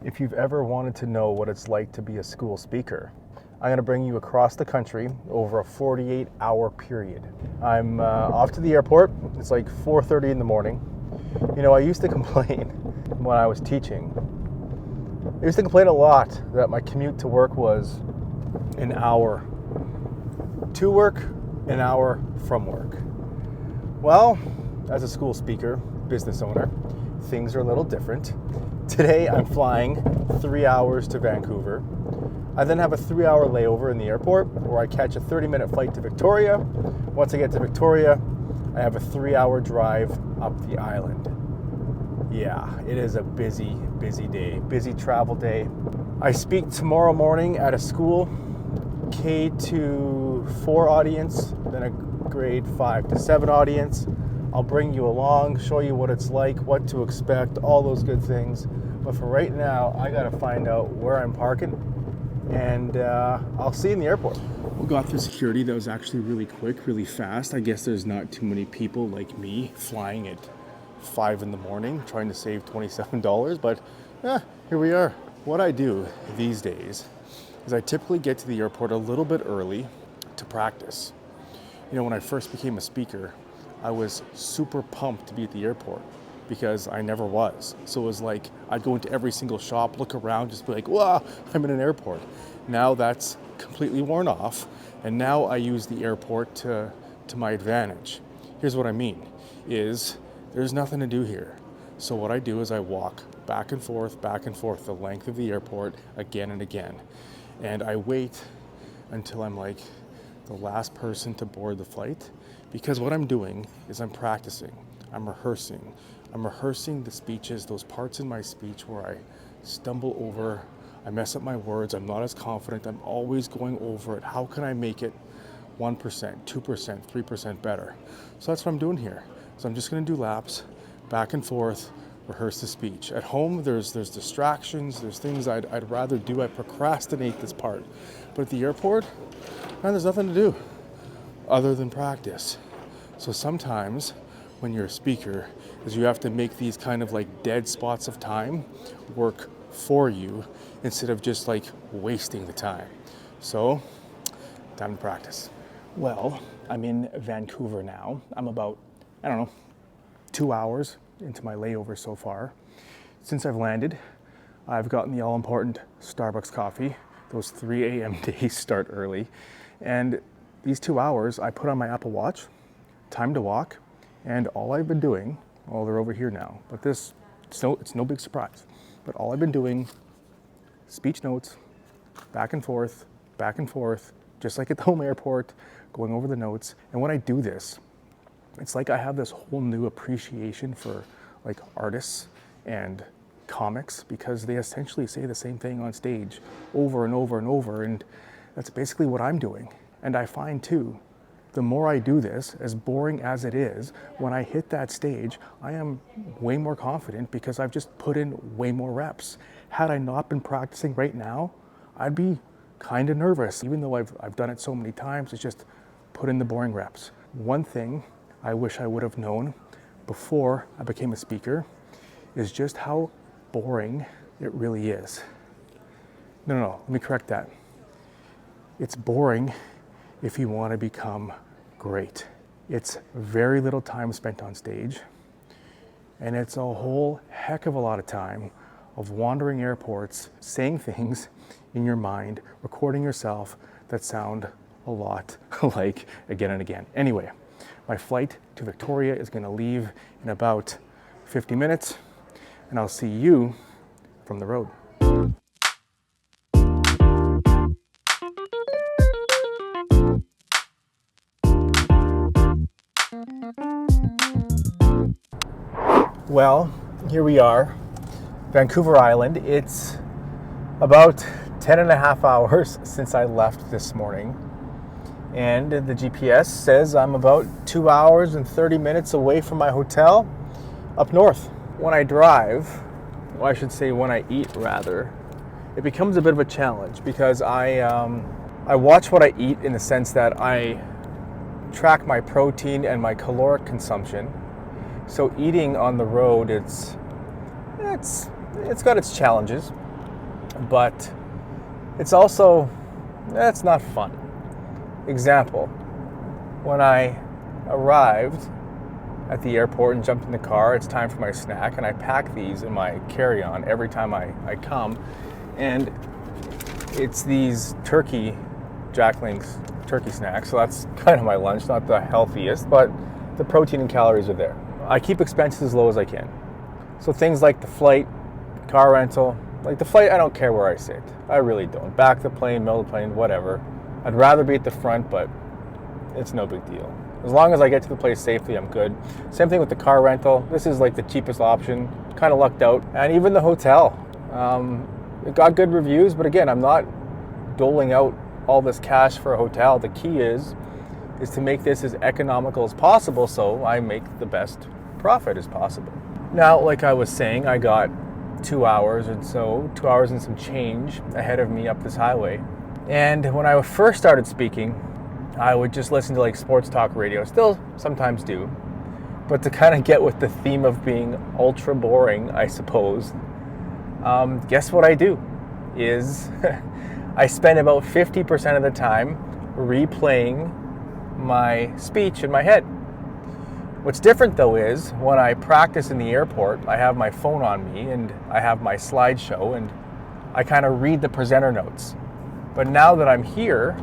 If you've ever wanted to know what it's like to be a school speaker, I'm going to bring you across the country over a 48-hour period. I'm off to the airport. It's like 4:30 in the morning. You know, I used to complain when I was teaching. I used to complain a lot that my commute to work was an hour to work, an hour from work. Well, as a school speaker, business owner, things are a little different. Today I'm flying 3 hours to Vancouver. I then have a 3-hour layover in the airport where I catch a 30-minute flight to Victoria. Once I get to Victoria, I have a 3-hour drive up the island. Yeah, it is a busy day, busy travel day. I speak tomorrow morning at a school, K-4 audience, then a grade 5 to 7 audience. I'll bring you along, show you what it's like, what to expect, all those good things. But for right now, I gotta find out where I'm parking, and I'll see you in the airport. We got through security. That was actually really quick, really fast. I guess there's not too many people like me flying at 5 in the morning trying to save $27, but here we are. What I do these days is I typically get to the airport a little bit early to practice. You know, when I first became a speaker, I was super pumped to be at the airport because I never was. So it was like I'd go into every single shop, look around, just be like, wow, I'm in an airport. Now that's completely worn off, and now I use the airport to my advantage. Here's what I mean, is there's nothing to do here. So what I do is I walk back and forth the length of the airport again and again. And I wait until I'm like the last person to board the flight, because what I'm doing is I'm practicing, I'm rehearsing the speeches, those parts in my speech where I stumble over, I mess up my words, I'm not as confident, I'm always going over it. How can I make it 1%, 2%, 3% better? So that's what I'm doing here. So I'm just gonna do laps, back and forth, rehearse the speech. At home, there's distractions, there's things I'd rather do. I procrastinate this part. But at the airport, man, there's nothing to do other than practice. So sometimes when you're a speaker, is you have to make these kind of like dead spots of time work for you instead of just like wasting the time. So, time to practice. Well, I'm in Vancouver now. I'm about, 2 hours into my layover so far. Since I've landed, I've gotten the all-important Starbucks coffee. Those 3 a.m. days start early. And these 2 hours, I put on my Apple Watch, time to walk, and all I've been doing, well, they're over here now, but it's no big surprise. But all I've been doing, speech notes, back and forth, just like at the home airport, going over the notes. And when I do this, it's like I have this whole new appreciation for like artists and comics, because they essentially say the same thing on stage over and over and over, and that's basically what I'm doing. And I find too, the more I do this, as boring as it is, when I hit that stage, I am way more confident because I've just put in way more reps. Had I not been practicing right now, I'd be kind of nervous. Even though I've done it so many times, it's just put in the boring reps. One thing I wish I would have known before I became a speaker is just how boring it really is. No, let me correct that. It's boring if you want to become great. It's very little time spent on stage, and it's a whole heck of a lot of time of wandering airports, saying things in your mind, recording yourself that sound a lot like again and again. Anyway, my flight to Victoria is going to leave in about 50 minutes, and I'll see you from the road. Well, here we are, Vancouver Island. It's about 10 and a half hours since I left this morning, and the GPS says I'm about 2 hours and 30 minutes away from my hotel up north. When I drive, well, I should say when I eat rather, it becomes a bit of a challenge because I watch what I eat, in the sense that I track my protein and my caloric consumption. So eating on the road, it's got its challenges. but it's also, it's not fun. Example, when I arrived at the airport and jumped in the car, it's time for my snack, and I pack these in my carry-on every time I come, and it's these Jack Link's turkey snacks, so that's kind of my lunch, not the healthiest, but the protein and calories are there. I keep expenses as low as I can. So things like the flight, car rental, like the flight, I don't care where I sit. I really don't. Back of the plane, middle of the plane, whatever. I'd rather be at the front, but it's no big deal. As long as I get to the place safely, I'm good. Same thing with the car rental. This is like the cheapest option. Kind of lucked out. And even the hotel. It got good reviews, but again, I'm not doling out all this cash for a hotel. The key is to make this as economical as possible so I make the best profit as possible. Now, like I was saying, I got 2 hours and some change ahead of me up this highway. And when I first started speaking, I would just listen to like sports talk radio, still sometimes do. But to kind of get with the theme of being ultra boring, I suppose, guess what I do is I spend about 50% of the time replaying my speech in my head. What's different though is when I practice in the airport, I have my phone on me and I have my slideshow and I kind of read the presenter notes. But now that I'm here,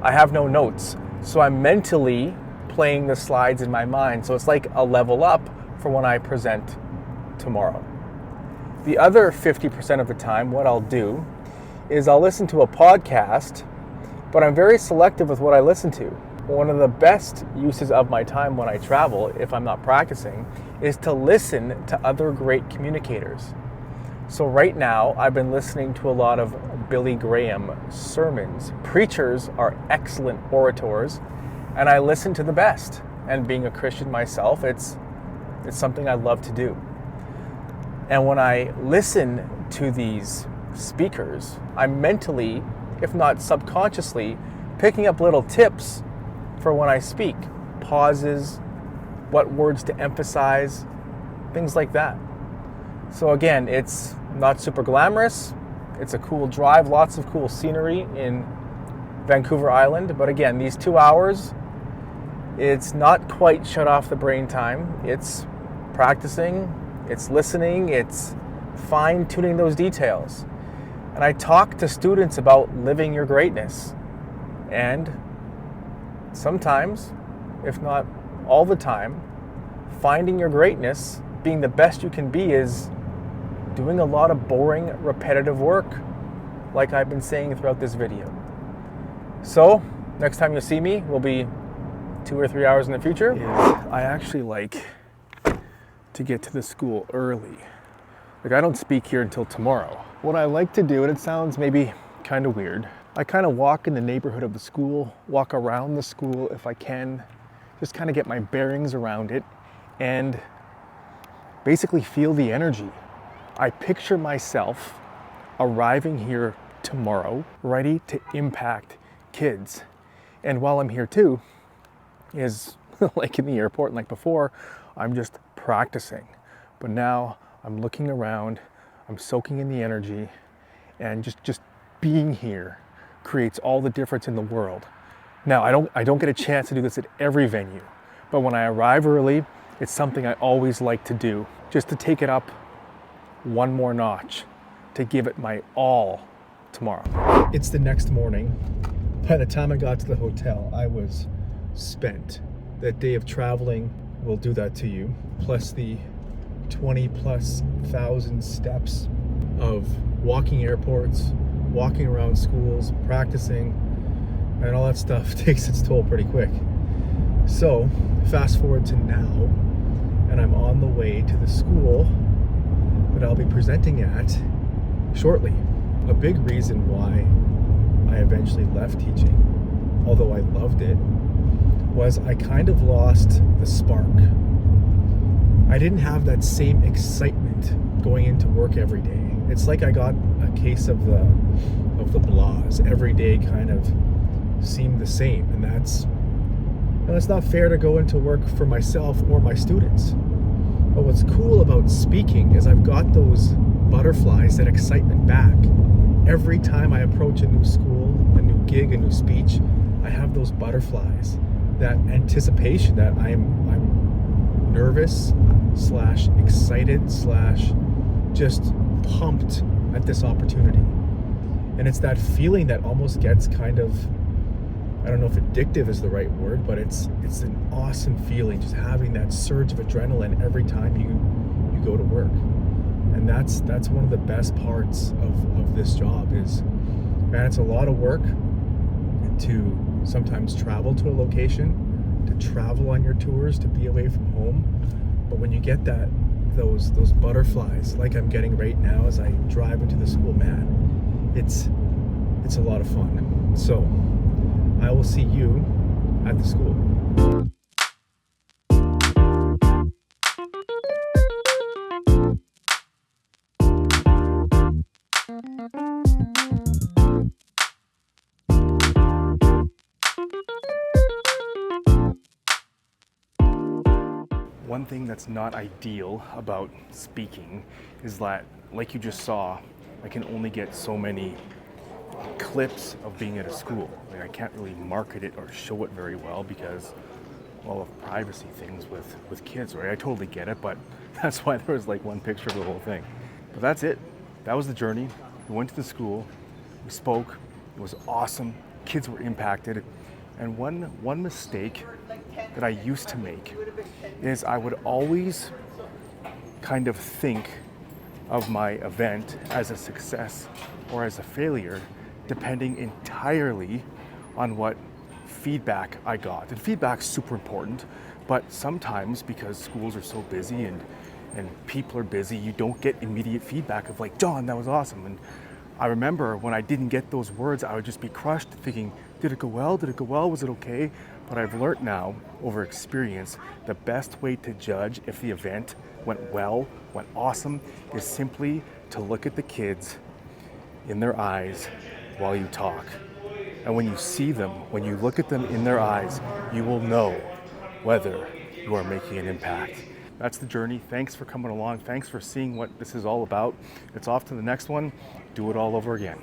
I have no notes. So I'm mentally playing the slides in my mind. So it's like a level up for when I present tomorrow. The other 50% of the time, what I'll do is I'll listen to a podcast, but I'm very selective with what I listen to. One of the best uses of my time when I travel, if I'm not practicing, is to listen to other great communicators. So right now, I've been listening to a lot of Billy Graham sermons. Preachers are excellent orators, and I listen to the best. And being a Christian myself, it's something I love to do. And when I listen to these speakers, I'm mentally, if not subconsciously, picking up little tips for when I speak. Pauses, what words to emphasize, things like that. So again, it's not super glamorous. It's a cool drive, lots of cool scenery in Vancouver Island. But again, these 2 hours, it's not quite shut off the brain time. It's practicing, it's listening, it's fine-tuning those details. And I talk to students about living your greatness. And sometimes, if not all the time, finding your greatness, being the best you can be, is doing a lot of boring, repetitive work, like I've been saying throughout this video. So, next time you see me will be 2 or 3 hours in the future. I actually like to get to the school early. Like, I don't speak here until tomorrow. What I like to do, and it sounds maybe kind of weird, I kind of walk in the neighborhood of the school, walk around the school if I can, just kind of get my bearings around it, and basically feel the energy. I picture myself arriving here tomorrow, ready to impact kids. And while I'm here too, is like in the airport and like before, I'm just practicing. But now I'm looking around, I'm soaking in the energy, and just being here creates all the difference in the world. Now, I don't get a chance to do this at every venue, but when I arrive early, it's something I always like to do, just to take it up one more notch, to give it my all tomorrow. It's the next morning. By the time I got to the hotel, I was spent. That day of traveling will do that to you, plus the 20,000+ steps of walking airports, walking around schools, practicing, and all that stuff takes its toll pretty quick. So, fast forward to now, and I'm on the way to the school that I'll be presenting at shortly. A big reason why I eventually left teaching, although I loved it, was I kind of lost the spark. I didn't have that same excitement going into work every day. It's like I got a case of the blahs. Every day kind of seemed the same, and that's not fair to go into work for myself or my students. But what's cool about speaking is I've got those butterflies, that excitement back. Every time I approach a new school, a new gig, a new speech, I have those butterflies, that anticipation that I'm nervous slash excited slash just pumped at this opportunity. And it's that feeling that almost gets kind of, I don't know if addictive is the right word, but it's an awesome feeling, just having that surge of adrenaline every time you go to work. And that's one of the best parts of this job is, man, it's a lot of work to sometimes travel to a location, to travel on your tours, to be away from home. But when you get those butterflies like I'm getting right now as I drive into the school, man, it's a lot of fun. So I will see you at the school. One thing that's not ideal about speaking is that, like you just saw, I can only get so many clips of being at a school. Like, I can't really market it or show it very well because, well, of privacy things with kids, right? I totally get it, but that's why there was like one picture of the whole thing. But that's it. That was the journey. We went to the school, we spoke, it was awesome. Kids were impacted. And one mistake that I used to make is I would always kind of think of my event as a success or as a failure, depending entirely on what feedback I got. And feedback's super important, but sometimes because schools are so busy and people are busy, you don't get immediate feedback of like, John, that was awesome. And I remember when I didn't get those words, I would just be crushed thinking, did it go well? Did it go well? Was it okay? But I've learned now over experience, the best way to judge if the event went well, went awesome, is simply to look at the kids in their eyes while you talk. And when you see them, when you look at them in their eyes, you will know whether you are making an impact. That's the journey. Thanks for coming along. Thanks for seeing what this is all about. It's off to the next one. Do it all over again.